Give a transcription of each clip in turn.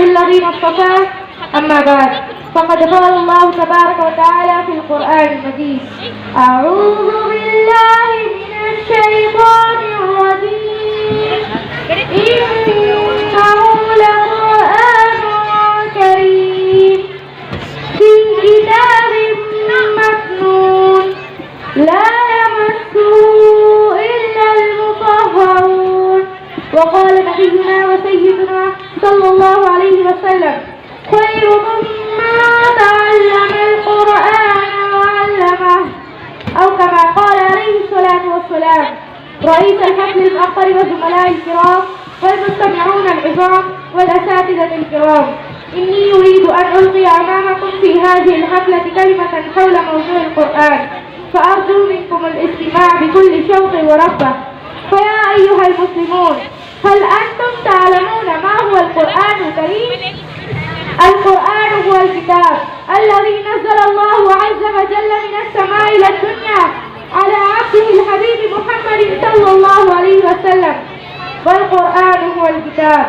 للذين اصطفى. أما بعد، فقد قال الله تبارك وتعالى في القرآن المجيد: أعوذ بالله من الشيطان الرجيم، إنه لقرآن كريم في كتاب مكنون لا يمسه إلا المطهرون. وقال نبينا وسيدنا صلى الله عليه وسلم: خيركم من تعلم القرآن وعلمه، أو كما قال عليه الصلاة والسلام. رئيس الحفل الأخضر وزملاء الكرام والمستمعون العظام والأساتذة الكرام، إني أريد أن ألقي أمامكم في هذه الحفلة كلمة حول موضوع القرآن، فأرجو منكم الاستماع بكل شوق ورغبة. فيا أيها المسلمون، هل أنتم تعلمون ما هو القرآن الكريم؟ القرآن هو الكتاب الذي نزل الله عز وجل من السماء إلى الدنيا على عبده الحبيب محمد صلى الله عليه وسلم. والقرآن هو الكتاب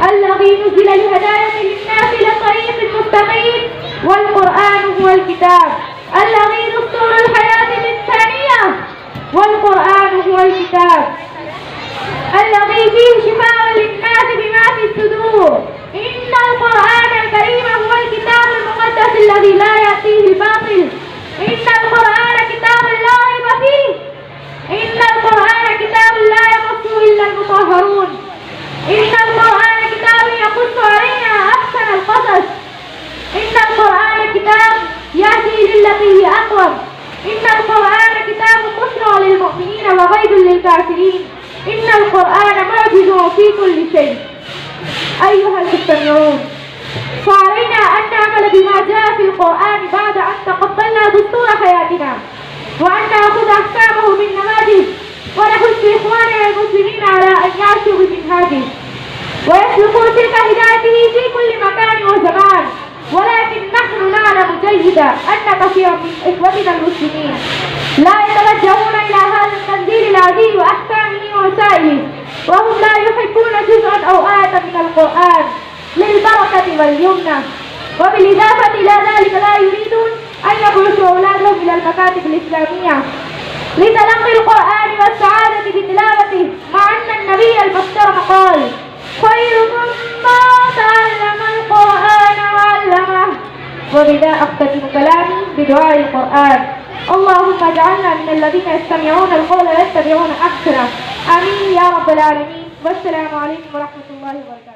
الذي نزل لهداية للناس إلى الطريق المستقيم. والقرآن هو الكتاب الذي دستور الحياة الإنسانية. والقرآن هو الكتاب الذي فيه شفاء للناس بما في الصدور. إن القرآن الكريم هو الكتاب المقدس الذي لا يأتيه الباطل. إن القرآن كتاب لا ريب فيه. إن القرآن كتاب لا يمسه إلا المطهرون. إن القرآن كتاب يقص علينا أحسن القصص. إن القرآن كتاب يأتي للتي هي أقوم. إن القرآن كتاب بشرى للمؤمنين وغيظ للكافرين. إن القرآن معجز في كل شيء. أيها المستمعون، فعلينا أن نعمل بما جاء في القرآن بعد أن تقبلنا دستور حياتنا، وأن نأخذ أحكامه بالنماذج، ونحث إخواننا المسلمين على أن يعيشوا بمنهاجه ويسلكوا تلك هدايته في كل مكان وزمان. ولكن نحن نعلم جيدا أن كثيرا من إخوتنا المسلمين لا يتوجهون إلى هذا التنزيل العزيز وأحكامه ووسائله، وهم لا يحبون جزءا أو آية من القرآن للبركة واليمنى. وبالإضافة إلى ذلك لا يريدون أن يبعثوا أولادهم إلى المكاتب الإسلامية لتلقي القرآن والسعادة بتلاوته، مع أن النبي المحترم قال: خيركم من تعلم القرآن وعلمه. وبذا أختتم كلامي بدعاء القرآن: اللهم اجعلنا من الذين يستمعون القول ويتبعون أحسنه. آمين يا رب العالمين. والسلام عليكم ورحمة الله وبركاته.